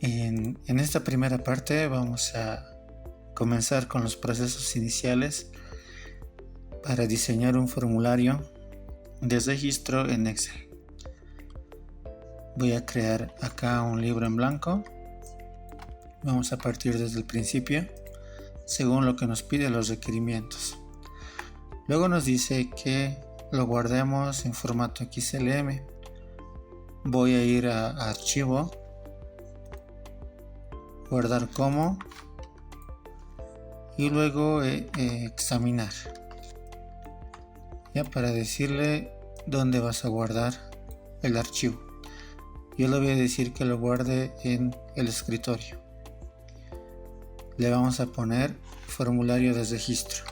En esta primera parte vamos a comenzar con los procesos iniciales para diseñar un formulario de registro en Excel. Voy a crear acá un libro en blanco. Vamos a partir desde el principio, según lo que nos pide los requerimientos. Luego nos dice que lo guardemos en formato XLM. Voy a ir a Archivo, Guardar como y luego Examinar. Ya para decirle dónde vas a guardar el archivo. Yo le voy a decir que lo guarde en el escritorio. Le vamos a poner formulario de registro.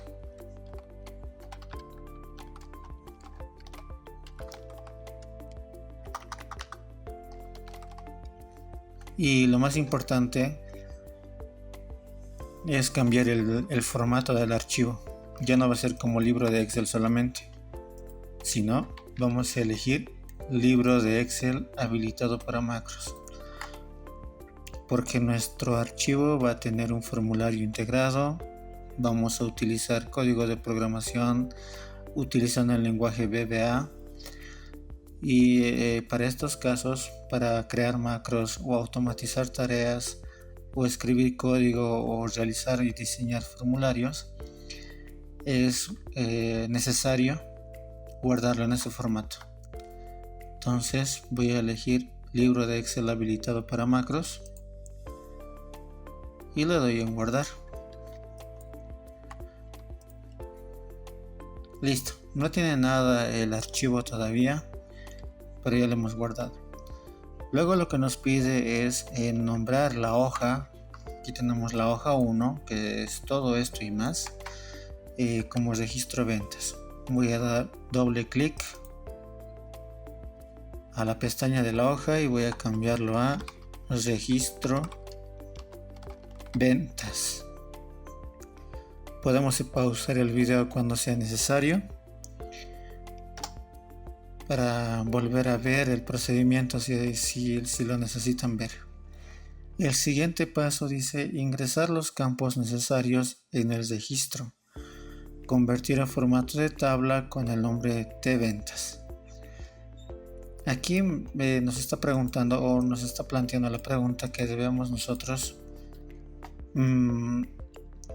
Y lo más importante es cambiar el formato del archivo. Ya no va a ser como libro de Excel solamente, sino vamos a elegir libro de Excel habilitado para macros, porque nuestro archivo va a tener un formulario integrado. Vamos a utilizar código de programación utilizando el lenguaje VBA. Y para estos casos, para crear macros o automatizar tareas o escribir código o realizar y diseñar formularios, es necesario guardarlo en ese formato. Entonces voy a elegir libro de Excel habilitado para macros y le doy en guardar. Listo, no tiene nada el archivo todavía, pero ya lo hemos guardado. Luego lo que nos pide es nombrar la hoja. Aquí tenemos la hoja 1, que es todo esto y más, como registro ventas. Voy a dar doble clic a la pestaña de la hoja y voy a cambiarlo a registro ventas. Podemos pausar el video cuando sea necesario para volver a ver el procedimiento si lo necesitan ver. El siguiente paso dice ingresar los campos necesarios en el registro, convertir a formato de tabla con el nombre de ventas. Aquí nos está preguntando o nos está planteando la pregunta que debemos nosotros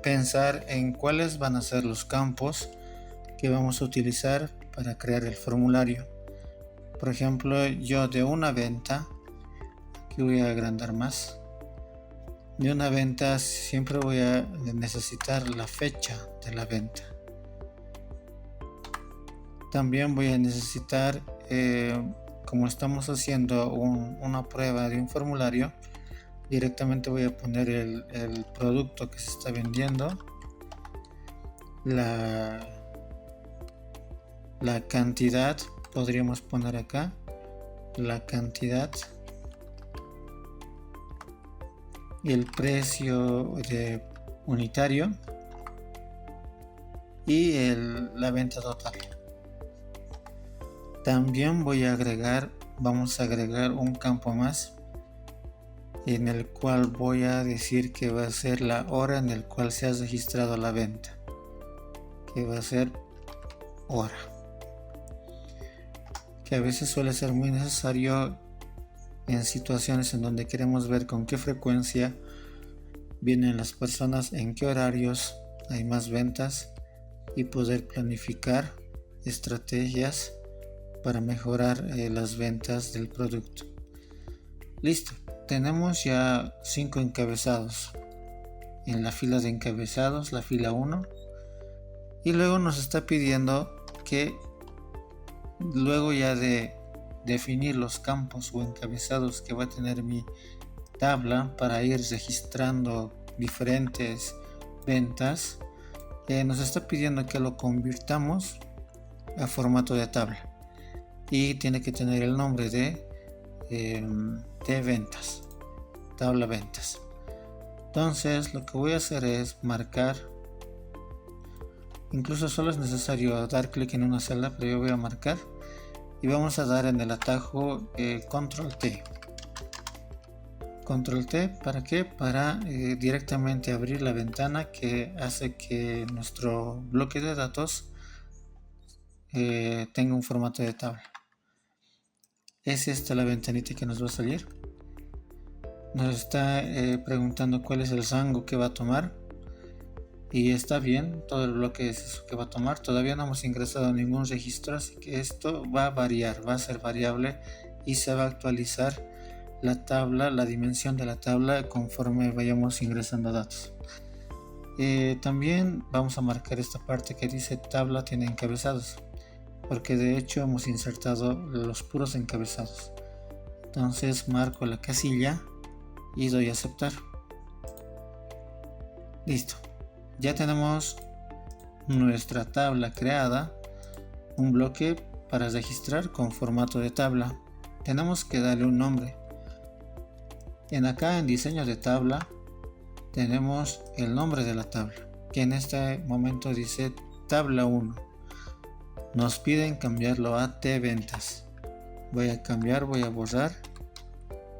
pensar en cuáles van a ser los campos que vamos a utilizar para crear el formulario. Por ejemplo, yo de una venta, aquí voy a agrandar más, de una venta siempre voy a necesitar la fecha de la venta. También voy a necesitar, como estamos haciendo una prueba de un formulario, directamente voy a poner el producto que se está vendiendo, la cantidad. Podríamos poner acá la cantidad y el precio unitario y la venta total. También vamos a agregar un campo más en el cual voy a decir que va a ser la hora en el cual se ha registrado la venta, que va a ser hora, que a veces suele ser muy necesario en situaciones en donde queremos ver con qué frecuencia vienen las personas, en qué horarios hay más ventas y poder planificar estrategias para mejorar las ventas del producto. Listo, tenemos ya 5 encabezados en la fila de encabezados, la fila 1, y luego nos está pidiendo que luego ya de definir los campos o encabezados que va a tener mi tabla para ir registrando diferentes ventas, nos está pidiendo que lo convirtamos a formato de tabla y tiene que tener el nombre de ventas, tabla ventas. Entonces lo que voy a hacer es marcar, incluso solo es necesario dar clic en una celda, pero yo voy a marcar y vamos a dar en el atajo control T, Control T, ¿para qué? Para directamente abrir la ventana que hace que nuestro bloque de datos tenga un formato de tabla. Es esta la ventanita que nos va a salir. Nos está preguntando cuál es el rango que va a tomar. Y está bien, todo el bloque es eso que va a tomar. Todavía no hemos ingresado ningún registro, así que esto va a variar, va a ser variable y se va a actualizar la tabla, la dimensión de la tabla conforme vayamos ingresando datos. También vamos a marcar esta parte que dice tabla tiene encabezados, porque de hecho hemos insertado los puros encabezados. Entonces marco la casilla y doy a aceptar. Listo. Ya tenemos nuestra tabla creada, un bloque para registrar con formato de tabla. Tenemos que darle un nombre. Acá en diseño de tabla tenemos el nombre de la tabla, que en este momento dice tabla 1. Nos piden cambiarlo a T ventas. Voy a cambiar, voy a borrar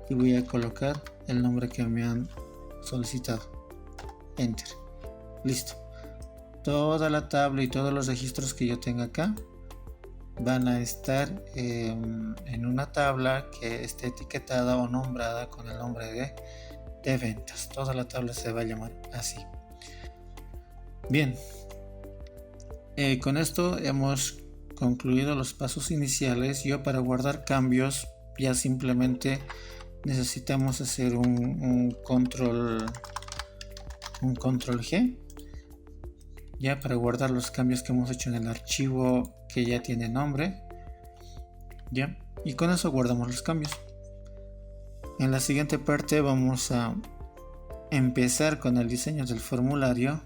y voy a colocar el nombre que me han solicitado. Enter. Listo. Toda la tabla y todos los registros que yo tenga acá van a estar en una tabla que esté etiquetada o nombrada con el nombre de ventas. Toda la tabla se va a llamar así. Bien. Con esto hemos concluido los pasos iniciales. Yo, para guardar cambios, ya simplemente necesitamos hacer un control G, ya para guardar los cambios que hemos hecho en el archivo que ya tiene nombre, ya, y con eso guardamos los cambios. En la siguiente parte vamos a empezar con el diseño del formulario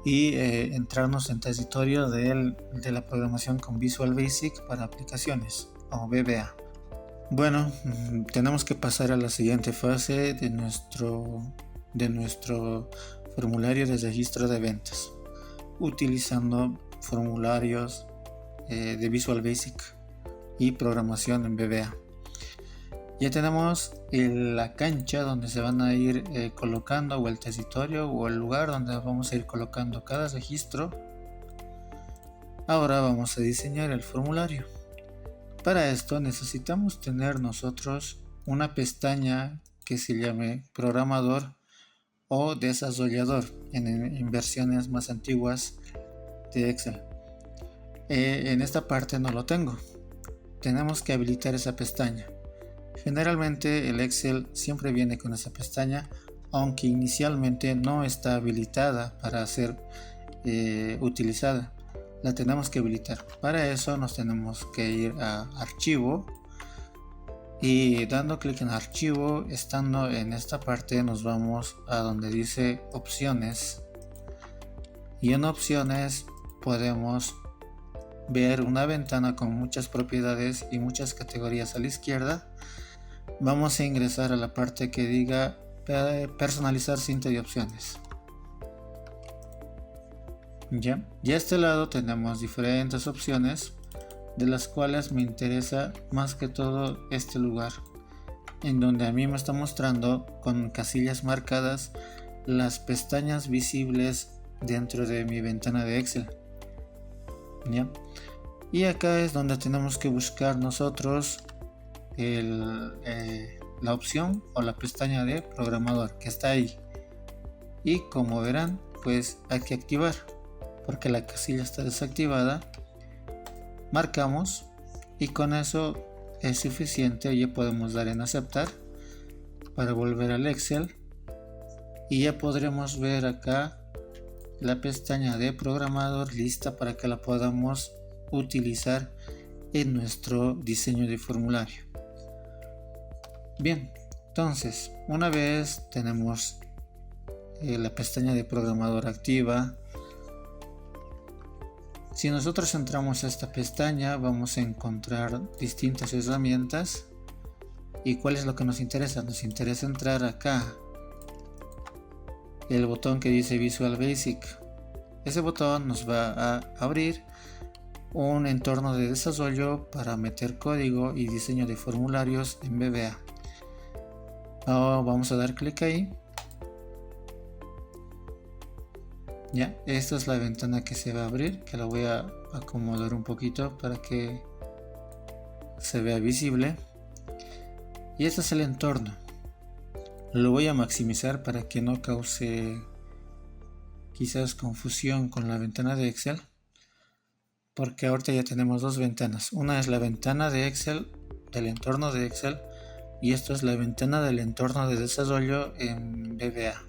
y entrarnos en territorio de la programación con Visual Basic para aplicaciones o VBA. Bueno, tenemos que pasar a la siguiente fase de nuestro formulario de registro de ventas, utilizando formularios de Visual Basic y programación en VBA. Ya tenemos la cancha donde se van a ir colocando, o el territorio o el lugar donde vamos a ir colocando cada registro. Ahora vamos a diseñar el formulario. Para esto necesitamos tener nosotros una pestaña que se llame programador o desarrollador en versiones más antiguas de Excel. En esta parte no lo tengo. Tenemos que habilitar esa pestaña. Generalmente el Excel siempre viene con esa pestaña, aunque inicialmente no está habilitada para ser utilizada. La tenemos que habilitar. Para eso nos tenemos que ir a archivo y dando clic en archivo, estando en esta parte, nos vamos a donde dice opciones, y en opciones podemos ver una ventana con muchas propiedades y muchas categorías a la izquierda. Vamos a ingresar a la parte que diga personalizar cinta de opciones. Ya a este lado tenemos diferentes opciones, de las cuales me interesa más que todo este lugar, en donde a mí me está mostrando con casillas marcadas las pestañas visibles dentro de mi ventana de Excel. ¿Ya? Y acá es donde tenemos que buscar nosotros la opción o la pestaña de programador que está ahí, y como verán, pues hay que activar porque la casilla está desactivada. Marcamos y con eso es suficiente. Ya podemos dar en aceptar para volver al Excel y ya podremos ver acá la pestaña de programador lista para que la podamos utilizar en nuestro diseño de formulario. Bien, entonces una vez tenemos la pestaña de programador activa, si nosotros entramos a esta pestaña vamos a encontrar distintas herramientas. ¿Y cuál es lo que nos interesa? Nos interesa entrar acá, el botón que dice Visual Basic. Ese botón nos va a abrir un entorno de desarrollo para meter código y diseño de formularios en VBA. Ahora vamos a dar clic ahí. Ya, esta es la ventana que se va a abrir, que la voy a acomodar un poquito para que se vea visible. Y este es el entorno. Lo voy a maximizar para que no cause quizás confusión con la ventana de Excel, porque ahorita ya tenemos dos ventanas. Una es la ventana de Excel, del entorno de Excel, y esto es la ventana del entorno de desarrollo en VBA,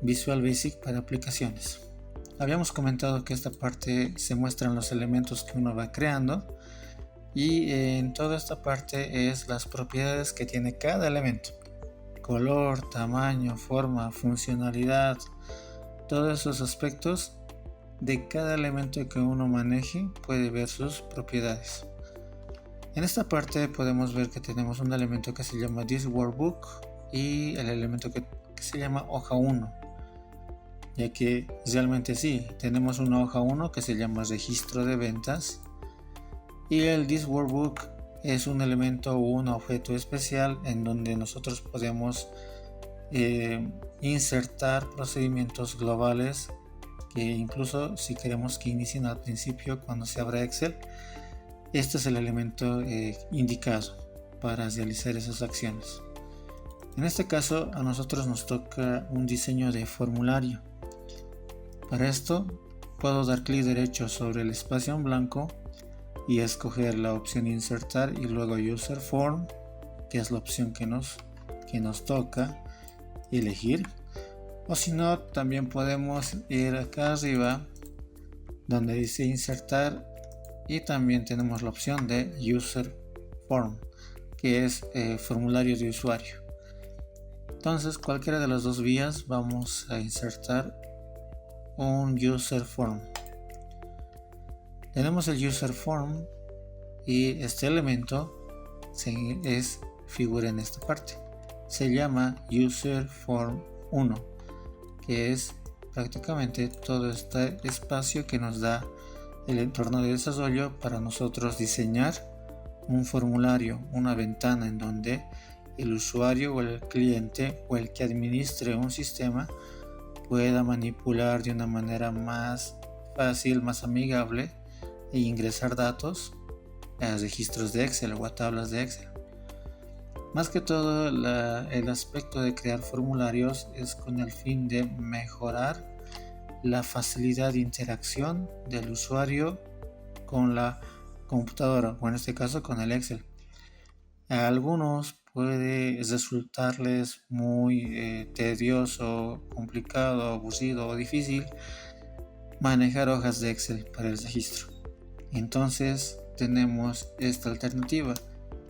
Visual Basic para aplicaciones. Habíamos comentado que esta parte se muestran los elementos que uno va creando, y en toda esta parte es las propiedades que tiene cada elemento: color, tamaño, forma, funcionalidad, todos esos aspectos de cada elemento que uno maneje puede ver sus propiedades. En esta parte podemos ver que tenemos un elemento que se llama This Workbook y el elemento que se llama hoja 1, ya que realmente sí, tenemos una hoja 1 que se llama registro de ventas, y el This Workbook es un elemento o un objeto especial en donde nosotros podemos insertar procedimientos globales que incluso si queremos que inicien al principio cuando se abra Excel, este es el elemento indicado para realizar esas acciones. En este caso a nosotros nos toca un diseño de formulario. Para esto puedo dar clic derecho sobre el espacio en blanco y escoger la opción insertar y luego user form, que es la opción que nos toca elegir. O si no, también podemos ir acá arriba donde dice insertar y también tenemos la opción de user form, que es formulario de usuario. Entonces cualquiera de las dos vías vamos a insertar un user form. Tenemos el user form y este elemento figura en esta parte. Se llama user form 1, que es prácticamente todo este espacio que nos da el entorno de desarrollo para nosotros diseñar un formulario, una ventana en donde el usuario o el cliente o el que administre un sistema pueda manipular de una manera más fácil, más amigable e ingresar datos a registros de Excel o a tablas de Excel. Más que todo el aspecto de crear formularios es con el fin de mejorar la facilidad de interacción del usuario con la computadora o en este caso con el Excel. A algunos puede resultarles muy tedioso, complicado, aburrido o difícil manejar hojas de Excel para el registro. Entonces tenemos esta alternativa,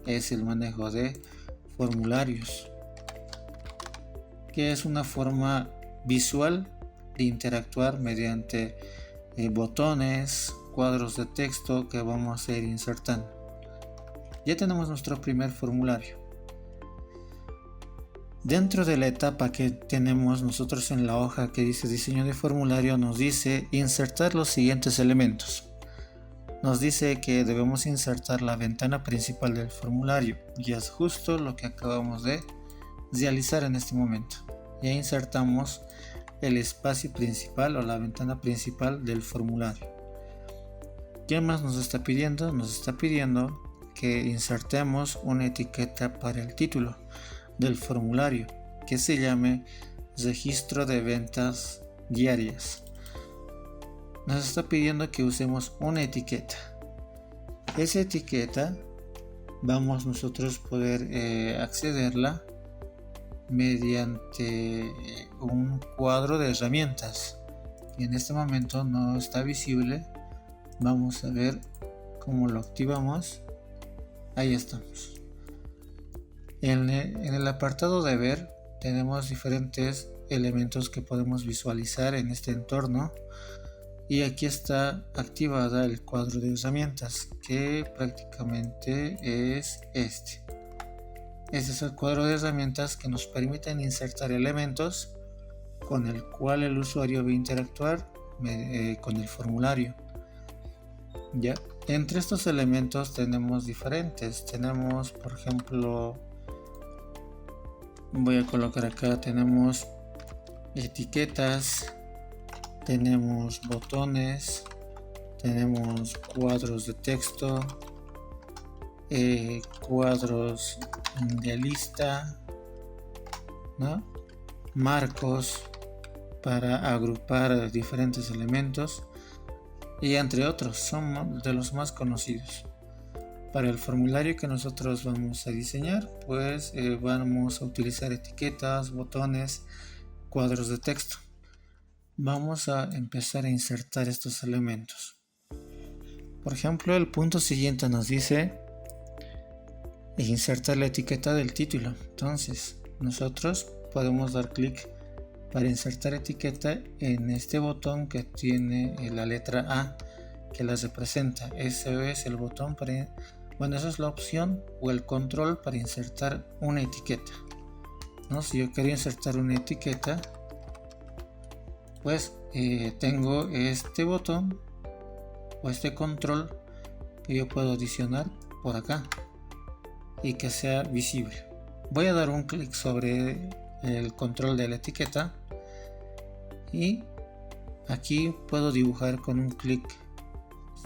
es el manejo de formularios, que es una forma visual de interactuar mediante botones, cuadros de texto que vamos a ir insertando. Ya tenemos nuestro primer formulario. Dentro de la etapa que tenemos nosotros en la hoja que dice diseño de formulario, nos dice insertar los siguientes elementos. Nos dice que debemos insertar la ventana principal del formulario y es justo lo que acabamos de realizar en este momento. Ya insertamos el espacio principal o la ventana principal del formulario. ¿Qué más nos está pidiendo? Nos está pidiendo que insertemos una etiqueta para el título del formulario que se llame registro de ventas diarias. Nos está pidiendo que usemos una etiqueta. Esa etiqueta vamos nosotros poder accederla mediante un cuadro de herramientas que en este momento no está visible. Vamos a ver cómo lo activamos. Ahí estamos. En el apartado de ver tenemos diferentes elementos que podemos visualizar en este entorno y aquí está activada el cuadro de herramientas, que prácticamente es este. Este es el cuadro de herramientas que nos permiten insertar elementos con el cual el usuario va a interactuar con el formulario. Ya, entre estos elementos tenemos diferentes. Tenemos, por ejemplo, Voy a colocar acá, tenemos etiquetas, tenemos botones, tenemos cuadros de texto, cuadros de lista, ¿no? Marcos para agrupar diferentes elementos y entre otros, son de los más conocidos. Para el formulario que nosotros vamos a diseñar, pues vamos a utilizar etiquetas, botones, cuadros de texto. Vamos a empezar a insertar estos elementos. Por ejemplo, el punto siguiente nos dice insertar la etiqueta del título. Entonces, nosotros podemos dar clic para insertar etiqueta en este botón que tiene la letra A que la representa. Ese es el botón para, esa es la opción o el control para insertar una etiqueta, ¿no? Si yo quiero insertar una etiqueta, pues tengo este botón o este control que yo puedo adicionar por acá y que sea visible. Voy a dar un clic sobre el control de la etiqueta y aquí puedo dibujar con un clic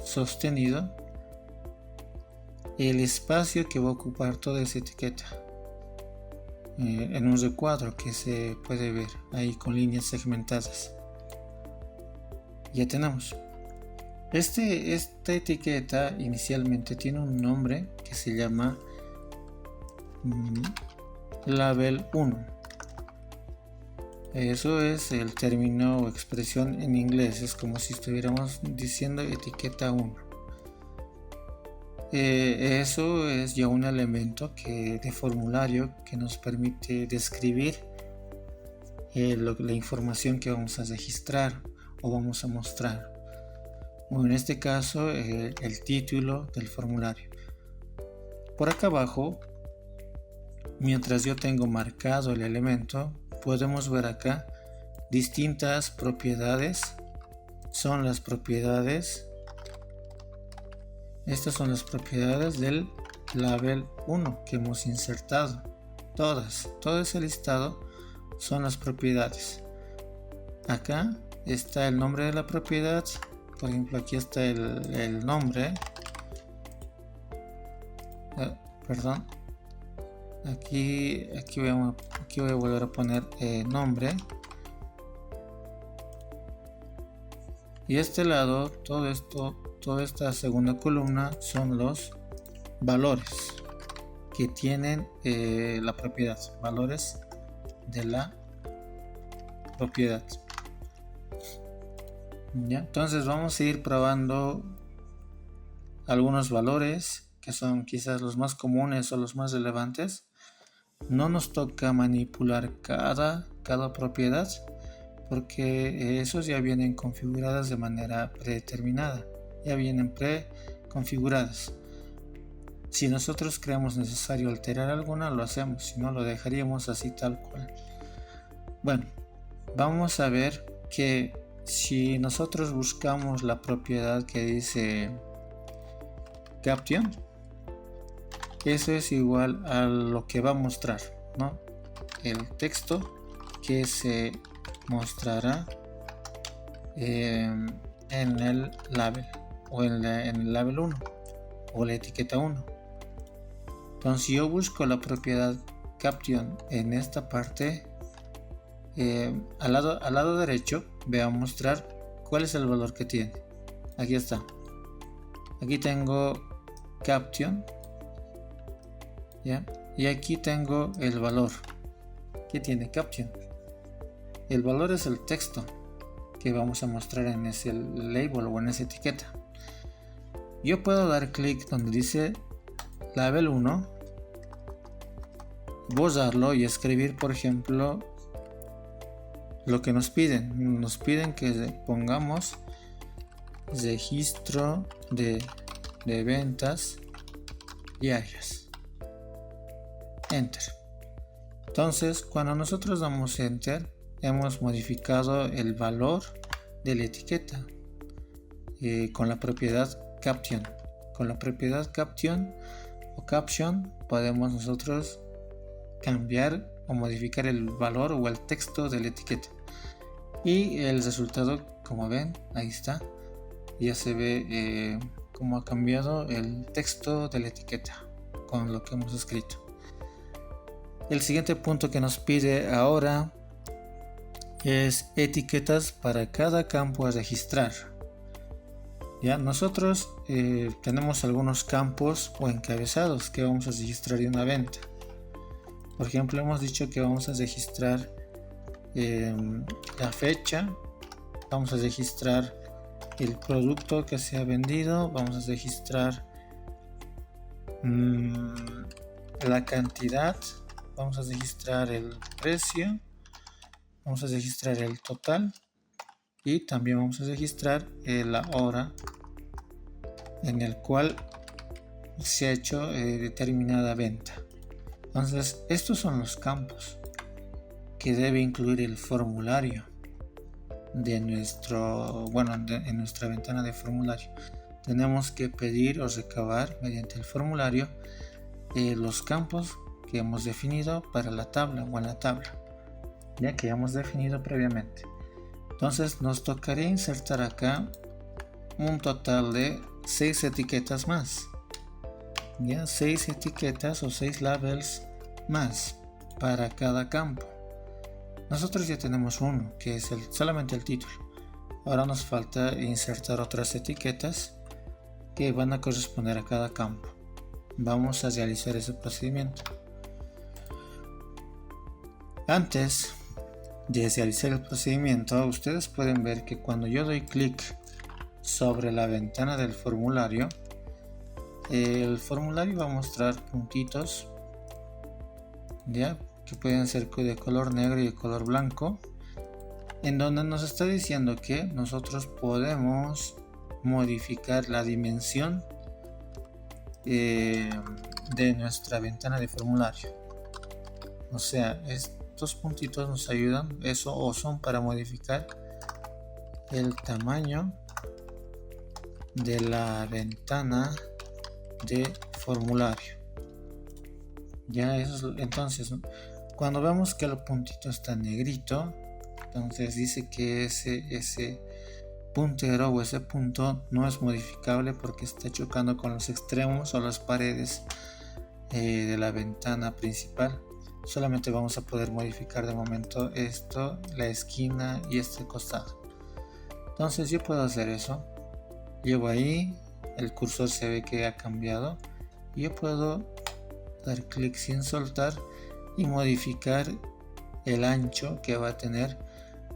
sostenido el espacio que va a ocupar toda esa etiqueta en un recuadro que se puede ver ahí con líneas segmentadas. Ya tenemos. Esta etiqueta inicialmente tiene un nombre que se llama Label 1. Eso es el término o expresión en inglés, es como si estuviéramos diciendo etiqueta 1. Eso es ya un elemento de formulario que nos permite describir la información que vamos a registrar o vamos a mostrar. O en este caso, el título del formulario. Por acá abajo, mientras yo tengo marcado el elemento, podemos ver acá distintas propiedades. Son las propiedades. Estas son las propiedades del label 1 que hemos insertado. Todo ese listado son las propiedades. Acá está el nombre de la propiedad. Por ejemplo, aquí está el nombre. Perdón. Aquí voy a volver a poner nombre. Y este lado, toda esta segunda columna son los valores que tienen la propiedad. Valores de la propiedad. ¿Ya? Entonces vamos a ir probando algunos valores que son quizás los más comunes o los más relevantes. No nos toca manipular cada propiedad porque esos ya vienen configuradas de manera predeterminada, ya vienen preconfiguradas. Si nosotros creemos necesario alterar alguna, lo hacemos, si no lo dejaríamos así tal cual. Bueno, vamos a ver que si nosotros buscamos la propiedad que dice caption, eso es igual a lo que va a mostrar, ¿no? El texto que se mostrará en el label o en el label 1 o la etiqueta 1. Entonces, si yo busco la propiedad caption en esta parte, al lado derecho voy a mostrar cuál es el valor que tiene. Aquí está. Aquí tengo caption, ¿ya? Y aquí tengo el valor que tiene caption. El valor es el texto que vamos a mostrar en ese label o en esa etiqueta. Yo puedo dar clic donde dice label 1, borrarlo y escribir, por ejemplo, lo que nos piden. Nos piden que pongamos registro de ventas diarias. Enter. Entonces, cuando nosotros damos enter, hemos modificado el valor de la etiqueta con la propiedad caption. Con la propiedad caption o caption podemos nosotros cambiar o modificar el valor o el texto de la etiqueta. Y el resultado, como ven, ahí está. Ya se ve cómo ha cambiado el texto de la etiqueta con lo que hemos escrito. El siguiente punto que nos pide ahora es etiquetas para cada campo a registrar. Ya, nosotros tenemos algunos campos o encabezados que vamos a registrar en una venta. Por ejemplo, hemos dicho que vamos a registrar la fecha, vamos a registrar el producto que se ha vendido, vamos a registrar la cantidad, vamos a registrar el precio, vamos a registrar el total y también vamos a registrar la hora en el cual se ha hecho determinada venta. Entonces, estos son los campos que debe incluir el formulario de en nuestra ventana de formulario. Tenemos que pedir o recabar mediante el formulario los campos que hemos definido para la tabla o en la tabla, ya que hemos definido previamente. Entonces nos tocaría insertar acá un total de 6 etiquetas más, ya 6 etiquetas o 6 labels más para cada campo. Nosotros ya tenemos uno, que es solamente el título. Ahora nos falta insertar otras etiquetas que van a corresponder a cada campo. Vamos a realizar ese procedimiento. Antes de realizar el procedimiento, ustedes pueden ver que cuando yo doy clic sobre la ventana del formulario, el formulario va a mostrar puntitos, ya, que pueden ser de color negro y de color blanco, en donde nos está diciendo que nosotros podemos modificar la dimensión de nuestra ventana de formulario. O sea, estos puntitos nos ayudan, eso, o son para modificar el tamaño de la ventana de formulario. Ya eso, entonces cuando vemos que el puntito está negrito, entonces dice que ese puntero o ese punto no es modificable porque está chocando con los extremos o las paredes de la ventana principal. Solamente vamos a poder modificar de momento esto, la esquina y este costado. Entonces yo puedo hacer eso. Llevo ahí, el cursor se ve que ha cambiado y yo puedo dar clic sin soltar y modificar el ancho que va a tener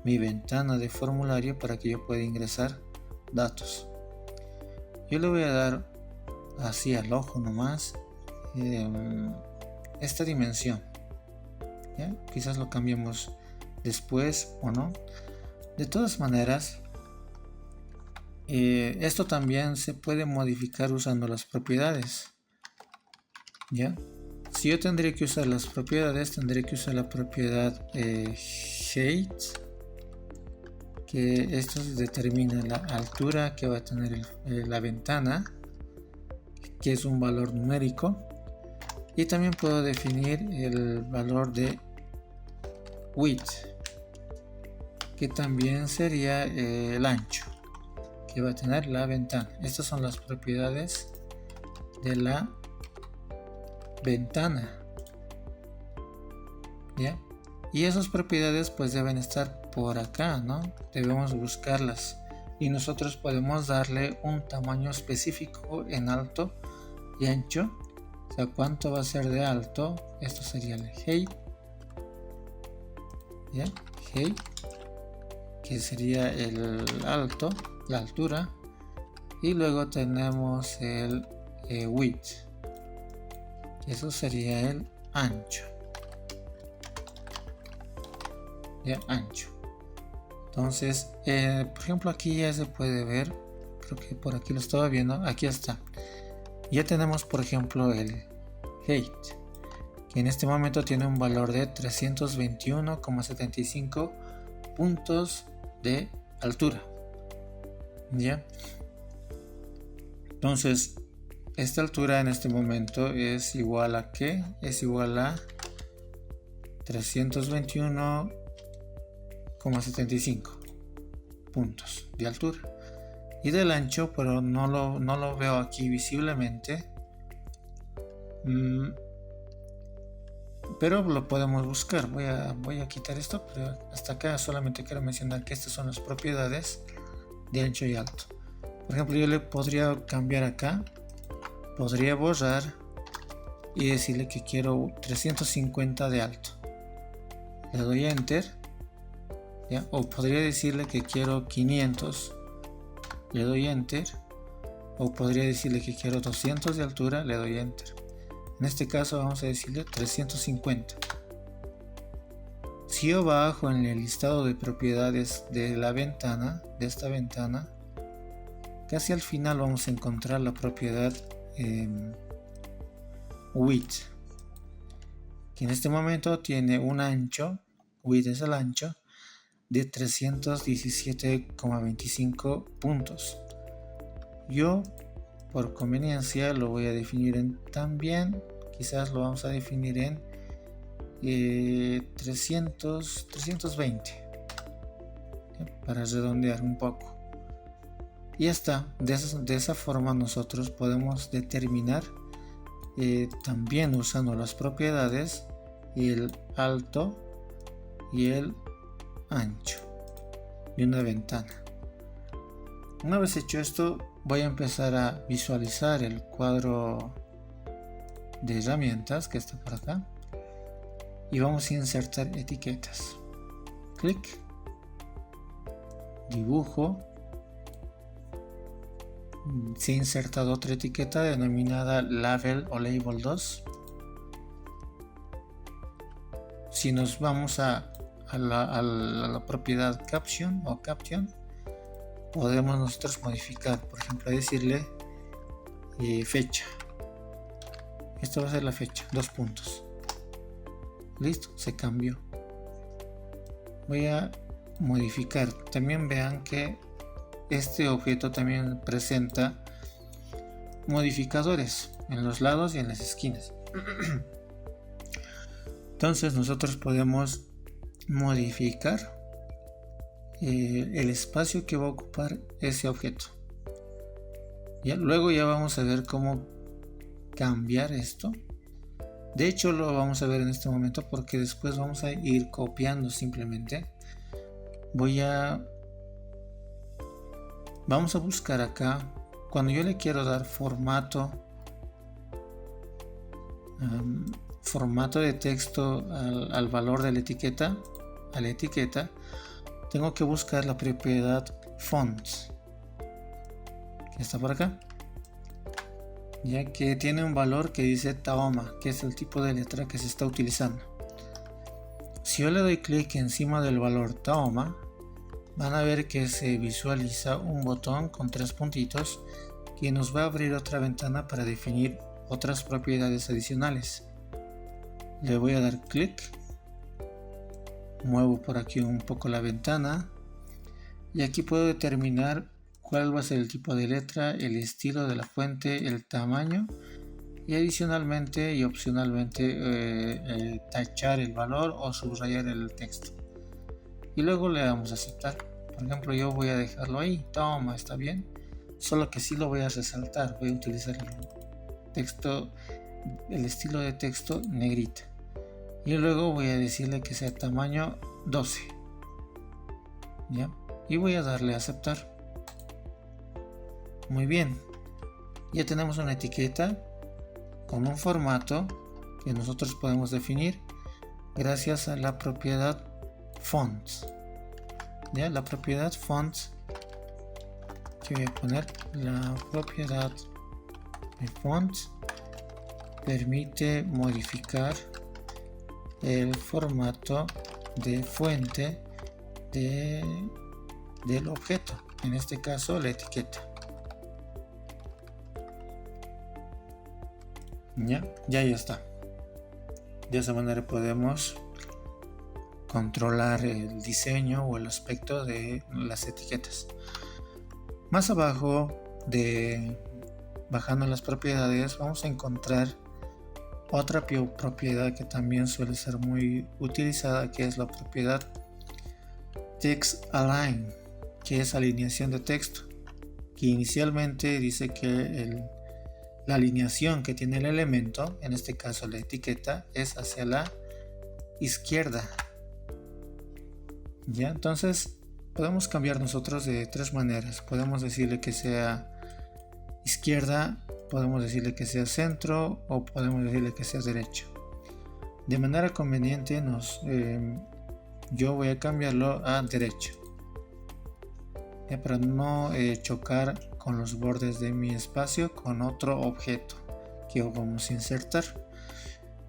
mi ventana de formulario para que yo pueda ingresar datos. Yo le voy a dar así al ojo nomás esta dimensión, ¿ya? Quizás lo cambiemos después o no. De todas maneras, esto también se puede modificar usando las propiedades, ¿ya? Si yo tendría que usar las propiedades, tendría que usar la propiedad height, que esto determina la altura que va a tener la ventana, que es un valor numérico, y también puedo definir el valor de width, que también sería el ancho que va a tener la ventana. Estas son las propiedades de la ventana, ¿ya? Y esas propiedades pues deben estar por acá, ¿no? Debemos buscarlas y nosotros podemos darle un tamaño específico en alto y ancho. O sea, cuánto va a ser de alto. Esto sería el height, ¿ya? Height, que sería el alto, la altura, y luego tenemos el width, eso sería el ancho, ya, ancho. Entonces, por ejemplo, aquí ya se puede ver, creo que por aquí lo estaba viendo, aquí está. Ya tenemos, por ejemplo, el height, que en este momento tiene un valor de 321,75 puntos de altura, ¿ya? Entonces, esta altura en este momento es igual a ¿qué? Es igual a 321,75 puntos de altura. Y del ancho, pero no lo veo aquí visiblemente, pero lo podemos buscar. Voy a quitar esto, pero hasta acá solamente quiero mencionar que estas son las propiedades de ancho y alto. Por ejemplo, yo le podría cambiar acá, podría borrar y decirle que quiero 350 de alto. Le doy a enter, ¿ya? O podría decirle que quiero 500, le doy enter. O podría decirle que quiero 200 de altura, le doy enter. En este caso vamos a decirle 350. Si yo bajo en el listado de propiedades de la ventana, de esta ventana, casi al final vamos a encontrar la propiedad width, que en este momento tiene un ancho, width es el ancho, de 317,25 puntos. Yo, por conveniencia, lo voy a definir en también, quizás lo vamos a definir en 320, para redondear un poco. Y ya está. De esa forma nosotros podemos determinar, también usando las propiedades, el alto y el ancho de una ventana. Una vez hecho esto, voy a empezar a visualizar el cuadro de herramientas que está por acá y vamos a insertar etiquetas. Clic, dibujo. Se ha insertado otra etiqueta denominada label o label 2. Si nos vamos a la propiedad caption o caption, podemos nosotros modificar, por ejemplo, decirle fecha. Esto va a ser la fecha, 2 puntos. Listo, se cambió. Voy a modificar. También vean que este objeto también presenta modificadores en los lados y en las esquinas. Entonces nosotros podemos modificar el espacio que va a ocupar ese objeto. Luego ya vamos a ver cómo cambiar esto. De hecho lo vamos a ver en este momento porque después vamos a ir copiando simplemente. Vamos a buscar acá, cuando yo le quiero dar formato de texto al valor de la etiqueta, a la etiqueta, tengo que buscar la propiedad fonts, que está por acá, ya que tiene un valor que dice Tahoma, que es el tipo de letra que se está utilizando. Si yo le doy clic encima del valor Tahoma, van a ver que se visualiza un botón con 3 puntitos que nos va a abrir otra ventana para definir otras propiedades adicionales. Le voy a dar clic, muevo por aquí un poco la ventana y aquí puedo determinar cuál va a ser el tipo de letra, el estilo de la fuente, el tamaño y adicionalmente y opcionalmente tachar el valor o subrayar el texto. Y luego le damos a aceptar. Por ejemplo, yo voy a dejarlo ahí, toma, está bien, solo que sí lo voy a resaltar. Voy a utilizar el estilo de texto negrita y luego voy a decirle que sea tamaño 12, ¿ya? Y voy a darle a aceptar. Muy bien, ya tenemos una etiqueta con un formato que nosotros podemos definir gracias a la propiedad fonts. ¿Ya? La propiedad fonts, que voy a poner la propiedad de fonts, permite modificar el formato de fuente del objeto, en este caso la etiqueta. Ya está. De esa manera podemos controlar el diseño o el aspecto de las etiquetas. Más abajo, bajando las propiedades, vamos a encontrar Otra propiedad que también suele ser muy utilizada, que es la propiedad Text Align, que es alineación de texto, que inicialmente dice que la alineación que tiene el elemento, en este caso la etiqueta, es hacia la izquierda. ¿Ya? Entonces podemos cambiar nosotros de tres maneras. Podemos decirle que sea izquierda, podemos decirle que sea centro o podemos decirle que sea derecho. De manera conveniente yo voy a cambiarlo a derecho, ya, para no chocar con los bordes de mi espacio con otro objeto que vamos a insertar.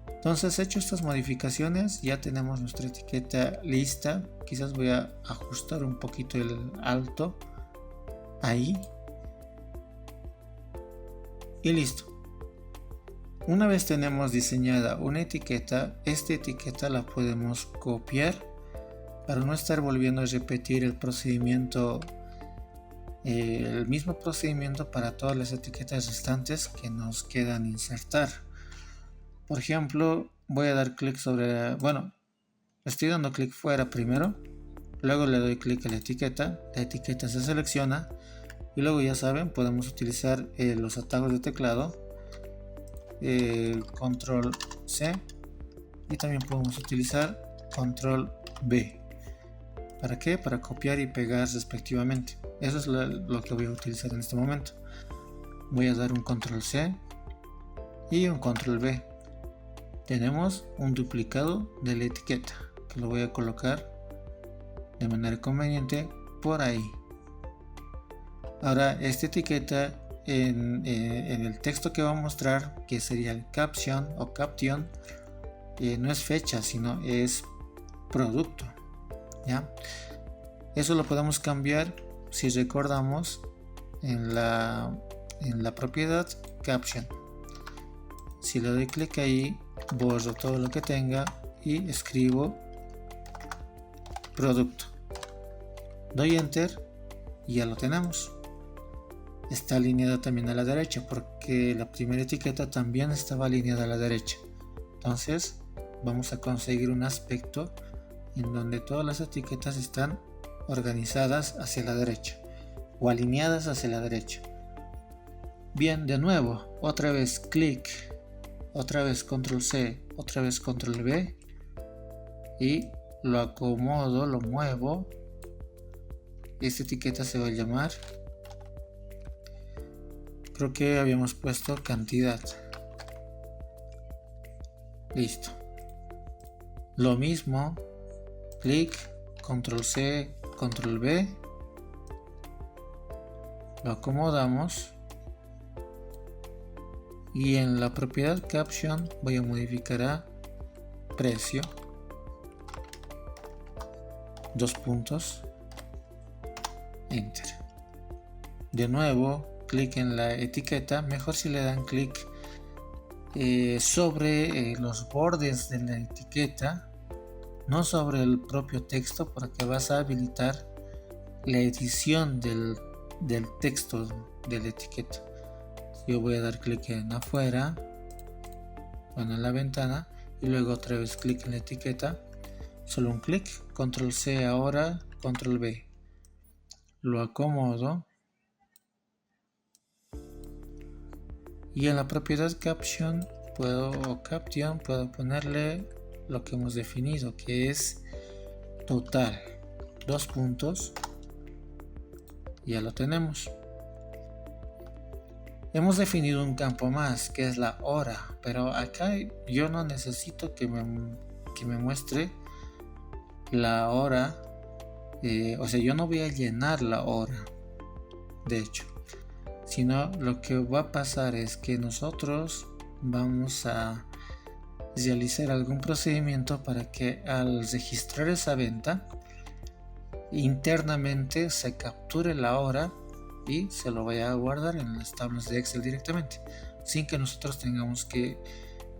Entonces, hecho estas modificaciones, ya tenemos nuestra etiqueta lista. Quizás voy a ajustar un poquito el alto ahí y listo. Una vez tenemos diseñada una etiqueta, esta etiqueta la podemos copiar para no estar volviendo a repetir el procedimiento, el mismo procedimiento para todas las etiquetas restantes que nos quedan insertar. Por ejemplo, voy a dar clic sobre, estoy dando clic fuera primero, luego le doy clic a la etiqueta se selecciona y luego, ya saben, podemos utilizar los atajos de teclado, control C, y también podemos utilizar control B. ¿Para qué? Para copiar y pegar respectivamente. Eso es lo que voy a utilizar en este momento. Voy a dar un control C y un control B. Tenemos un duplicado de la etiqueta que lo voy a colocar de manera conveniente por ahí. Ahora, esta etiqueta en el texto que va a mostrar, que sería el caption o caption, no es fecha, sino es producto, ¿ya? Eso lo podemos cambiar si recordamos en la propiedad caption. Si le doy clic ahí, borro todo lo que tenga y escribo producto. Doy enter y ya lo tenemos. Está alineada también a la derecha porque la primera etiqueta también estaba alineada a la derecha. Entonces vamos a conseguir un aspecto en donde todas las etiquetas están organizadas hacia la derecha o alineadas hacia la derecha. Bien, de nuevo, otra vez clic, otra vez control C, otra vez control B y lo acomodo, lo muevo. Esta etiqueta se va a llamar, creo que habíamos puesto cantidad. Listo. Lo mismo, clic, control C, control B, lo acomodamos y en la propiedad caption voy a modificar a precio, dos puntos, enter. De nuevo, clic en la etiqueta, mejor si le dan clic sobre los bordes de la etiqueta, no sobre el propio texto, porque vas a habilitar la edición del texto de la etiqueta. Yo voy a dar clic en afuera, en la ventana, y luego otra vez clic en la etiqueta, solo un clic, control C ahora, control B, lo acomodo y en la propiedad caption puedo ponerle lo que hemos definido, que es total, dos puntos, ya lo tenemos. Hemos definido un campo más, que es la hora, pero acá yo no necesito que me muestre la hora, yo no voy a llenar la hora, de hecho, sino lo que va a pasar es que nosotros vamos a realizar algún procedimiento para que al registrar esa venta internamente se capture la hora y se lo vaya a guardar en las tablas de Excel directamente, sin que nosotros tengamos que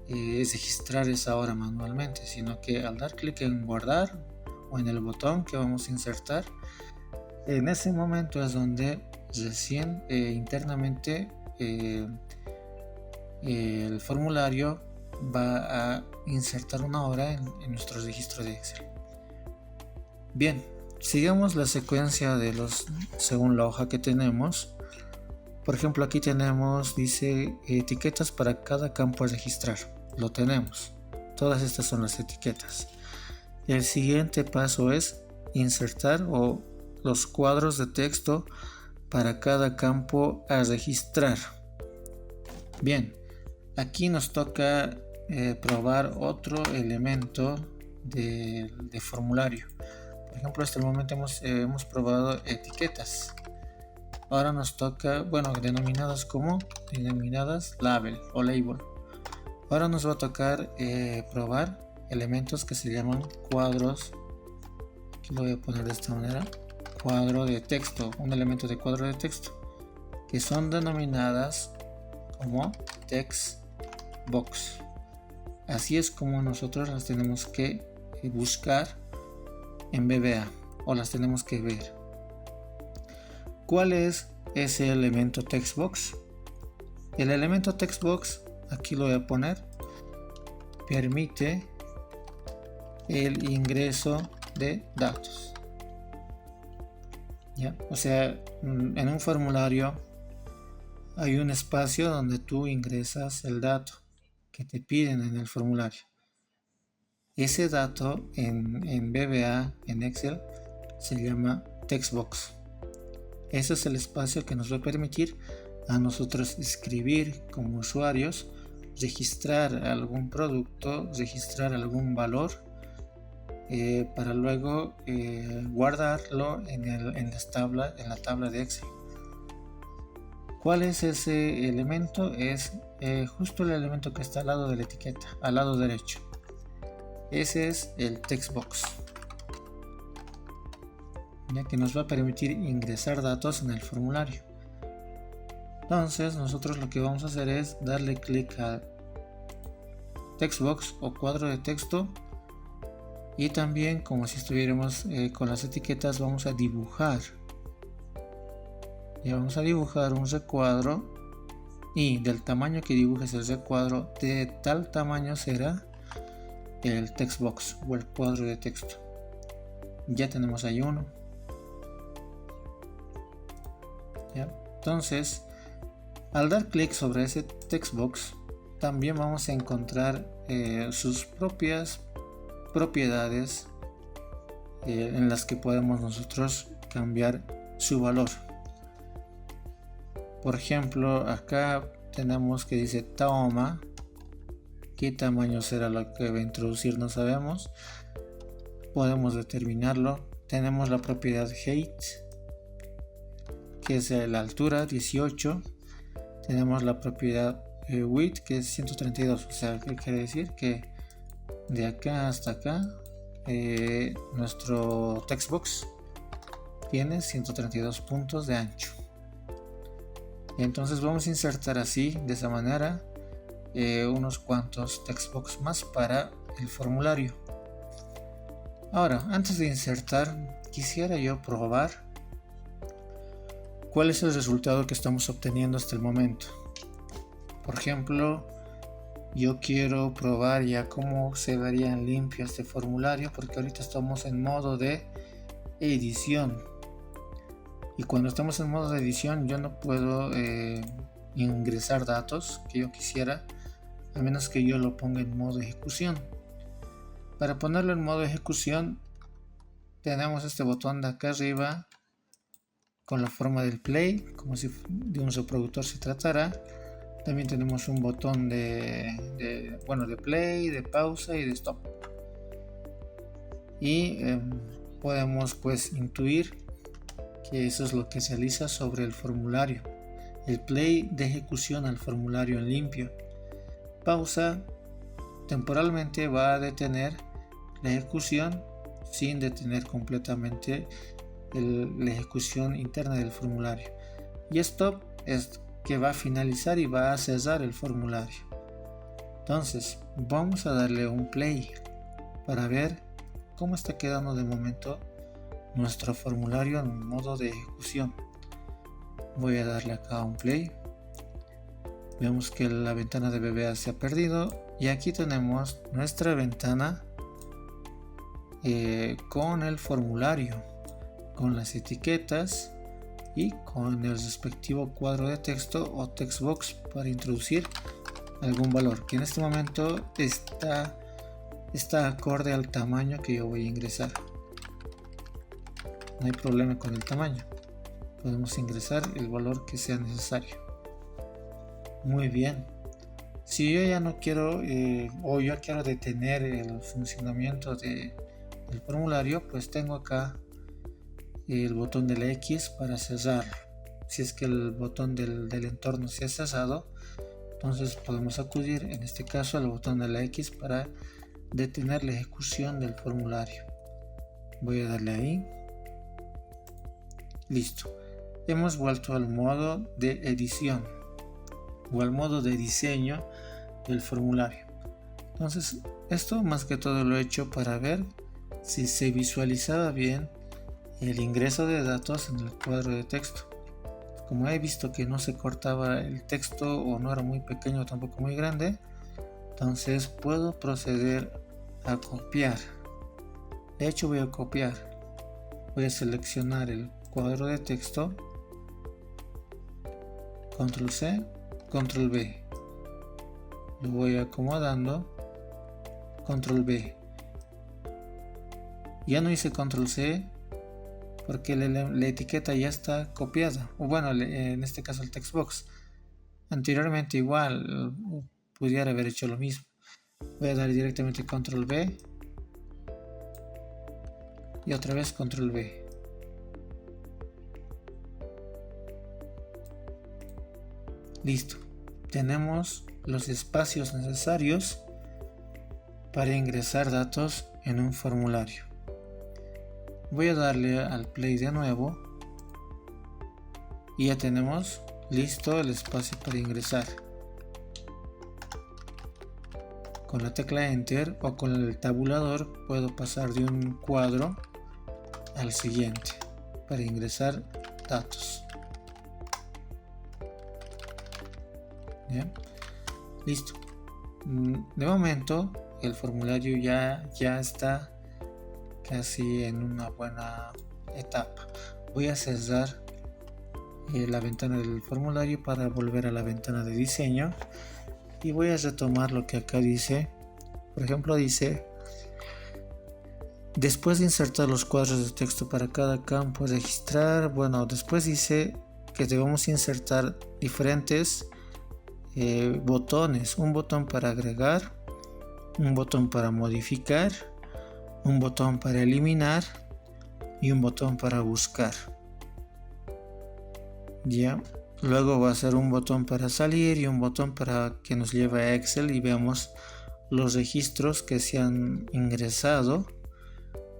registrar esa hora manualmente, sino que al dar clic en guardar o en el botón que vamos a insertar, en ese momento es donde recién internamente el formulario va a insertar una hora en nuestro registro de Excel. Bien, sigamos la secuencia de según la hoja que tenemos. Por ejemplo, aquí tenemos, dice etiquetas para cada campo a registrar. Lo tenemos. Todas estas son las etiquetas. El siguiente paso es insertar los cuadros de texto para cada campo a registrar. Bien, aquí nos toca probar otro elemento de formulario. Por ejemplo, hasta el momento hemos probado etiquetas. Ahora nos toca, denominadas label o label. Ahora nos va a tocar probar elementos que se llaman cuadros. Aquí lo voy a poner de esta manera: cuadro de texto, un elemento de cuadro de texto, que son denominadas como text box. Así es como nosotros las tenemos que buscar en VBA, o las tenemos que ver. ¿Cuál es ese elemento text box? El elemento text box, aquí lo voy a poner, permite el ingreso de datos. ¿Ya? O sea, en un formulario hay un espacio donde tú ingresas el dato que te piden en el formulario. Ese dato en VBA, en Excel, se llama text box. Ese es el espacio que nos va a permitir a nosotros escribir como usuarios, registrar algún producto, registrar algún valor, para luego guardarlo en la tabla de Excel. ¿Cuál es ese elemento? Es justo el elemento que está al lado de la etiqueta, al lado derecho. Ese es el text box, ya que nos va a permitir ingresar datos en el formulario. Entonces nosotros lo que vamos a hacer es darle clic a text box o cuadro de texto, y también, como si estuviéramos con las etiquetas, vamos a dibujar. Y vamos a dibujar un recuadro, y del tamaño que dibujes el recuadro, de tal tamaño será el text box o el cuadro de texto. Ya tenemos ahí uno. ¿Ya? Entonces, al dar clic sobre ese text box, también vamos a encontrar sus propias propiedades en las que podemos nosotros cambiar su valor. Por ejemplo, acá tenemos que dice toma. ¿Qué tamaño será lo que va a introducir? No sabemos. Podemos determinarlo. Tenemos la propiedad height, que es la altura, 18. Tenemos la propiedad width, que es 132. O sea, ¿qué quiere decir? Que de acá hasta acá nuestro text box tiene 132 puntos de ancho. Y entonces vamos a insertar así, de esa manera, unos cuantos text box más para el formulario. Ahora, antes de insertar, quisiera yo probar cuál es el resultado que estamos obteniendo hasta el momento. Por ejemplo, yo quiero probar ya cómo se vería en limpio este formulario, porque ahorita estamos en modo de edición. Y cuando estamos en modo de edición, yo no puedo ingresar datos que yo quisiera, a menos que yo lo ponga en modo ejecución. Para ponerlo en modo ejecución, tenemos este botón de acá arriba con la forma del play, como si de un reproductor se tratara. También tenemos un botón de play, de pausa y de stop. Y podemos pues intuir que eso es lo que se realiza sobre el formulario. El play de ejecución al formulario en limpio. Pausa temporalmente va a detener la ejecución sin detener completamente la ejecución interna del formulario. Y stop es que va a finalizar y va a cerrar el formulario. Entonces vamos a darle un play para ver cómo está quedando de momento nuestro formulario en modo de ejecución. Voy a darle acá un play. Vemos que la ventana de VBA se ha perdido Y aquí tenemos nuestra ventana con el formulario, con las etiquetas y con el respectivo cuadro de texto o text box para introducir algún valor que en este momento está acorde al tamaño que yo voy a ingresar. No hay problema con el tamaño, podemos ingresar el valor que sea necesario. Muy bien, si yo ya no quiero o yo quiero detener el funcionamiento del formulario, pues tengo acá el botón de la X para cerrarlo. Si es que el botón del entorno se ha cerrado, entonces podemos acudir en este caso al botón de la X para detener la ejecución del formulario. Voy a darle ahí. Listo. Hemos vuelto al modo de edición o al modo de diseño del formulario. Entonces esto más que todo lo he hecho para ver si se visualizaba bien el ingreso de datos en el cuadro de texto. Como he visto que no se cortaba el texto o no era muy pequeño o tampoco muy grande, entonces puedo proceder a copiar. De hecho voy a copiar. Voy a seleccionar el cuadro de texto, control C, control V. Lo voy acomodando, control V. Ya no hice control C porque la etiqueta ya está copiada, o bueno, en este caso el text box. Anteriormente igual pudiera haber hecho lo mismo. Voy a dar directamente control V y otra vez control V. Listo, tenemos los espacios necesarios para ingresar datos en un formulario. Voy a darle al play de nuevo y ya tenemos listo el espacio para ingresar. Con la tecla Enter o con el tabulador puedo pasar de un cuadro al siguiente para ingresar datos. ¿Bien? Listo. De momento el formulario ya está casi en una buena etapa. Voy a cerrar la ventana del formulario para volver a la ventana de diseño y voy a retomar lo que acá dice. Por ejemplo, dice: después de insertar los cuadros de texto para cada campo registrar, después dice que debemos insertar diferentes botones, un botón para agregar, un botón para modificar, un botón para eliminar y un botón para buscar. Ya, luego va a ser un botón para salir y un botón para que nos lleve a Excel y veamos los registros que se han ingresado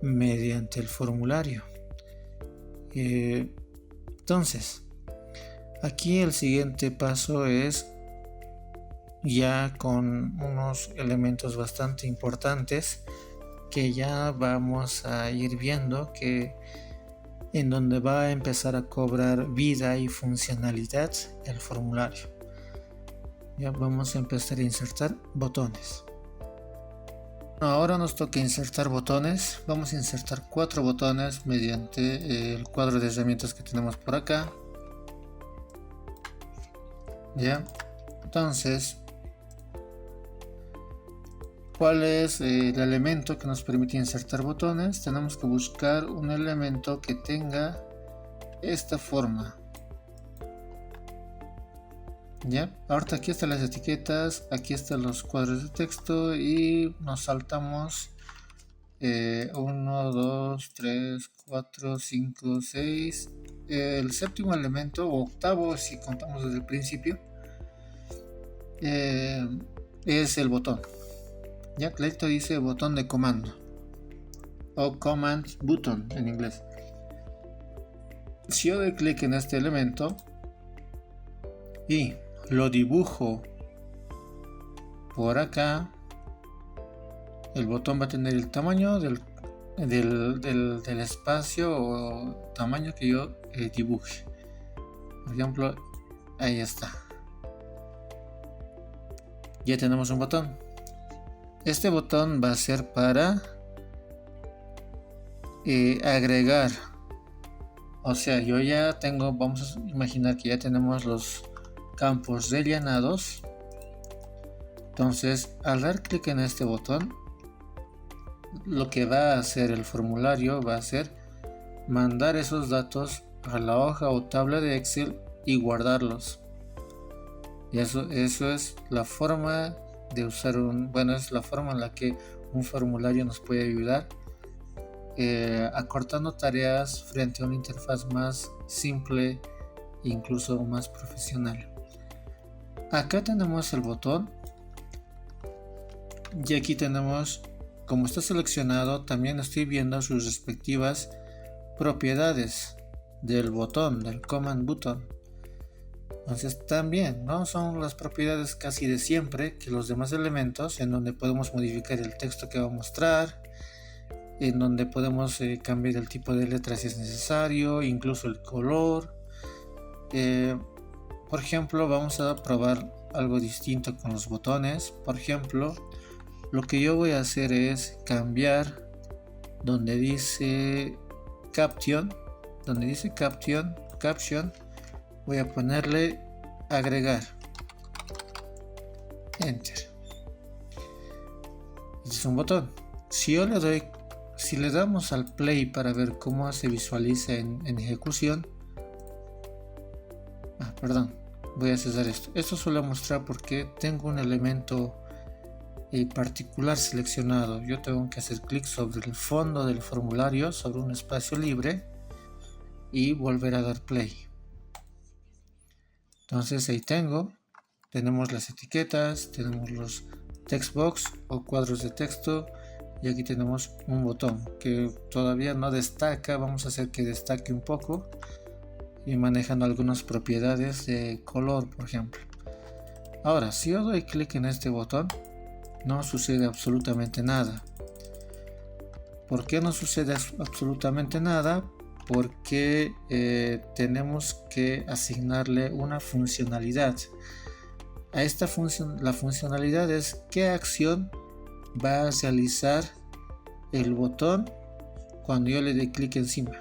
mediante el formulario. Entonces, aquí el siguiente paso es ya con unos elementos bastante importantes que ya vamos a ir viendo que en donde va a empezar a cobrar vida y funcionalidad el formulario. Ya vamos a empezar a insertar botones. Ahora nos toca insertar botones. Vamos a insertar 4 botones mediante el cuadro de herramientas que tenemos por acá. Ya, entonces, ¿cuál es el elemento que nos permite insertar botones? Tenemos que buscar un elemento que tenga esta forma. Ya, ahorita aquí están las etiquetas, aquí están los cuadros de texto y nos saltamos 1, 2, 3, 4, 5, 6. El séptimo elemento, o octavo si contamos desde el principio, es el botón. Ya clarito dice botón de comando o command button en inglés. Si yo doy clic en este elemento y lo dibujo por acá, el botón va a tener el tamaño del espacio o tamaño que yo dibuje. Por ejemplo, ahí está. Ya tenemos un botón. Este botón va a ser para agregar. O sea, yo ya tengo, vamos a imaginar que ya tenemos los campos rellenados. Entonces, al dar clic en este botón, lo que va a hacer el formulario va a ser mandar esos datos a la hoja o tabla de Excel y guardarlos. Y eso es la forma de usar es la forma en la que un formulario nos puede ayudar, acortando tareas frente a una interfaz más simple e incluso más profesional. Acá tenemos el botón y aquí tenemos, como está seleccionado, también estoy viendo sus respectivas propiedades del botón, del command button. Entonces también, ¿no? Son las propiedades casi de siempre que los demás elementos, en donde podemos modificar el texto que va a mostrar, en donde podemos cambiar el tipo de letra si es necesario, incluso el color. Por ejemplo, vamos a probar algo distinto con los botones. Por ejemplo, lo que yo voy a hacer es cambiar donde dice caption, voy a ponerle agregar, enter. Este es un botón. Si le damos al play para ver cómo se visualiza en ejecución, voy a cesar esto. Esto suele mostrar porque tengo un elemento particular seleccionado. Yo tengo que hacer clic sobre el fondo del formulario, sobre un espacio libre, y volver a dar play. Entonces ahí tenemos las etiquetas, tenemos los text box o cuadros de texto, y aquí tenemos un botón que todavía no destaca. Vamos a hacer que destaque un poco, y manejando algunas propiedades de color, por ejemplo. Ahora, si yo doy clic en este botón, no sucede absolutamente nada. ¿Por qué no sucede absolutamente nada? Porque tenemos que asignarle una funcionalidad. A esta función, la funcionalidad es qué acción va a realizar el botón cuando yo le dé clic encima.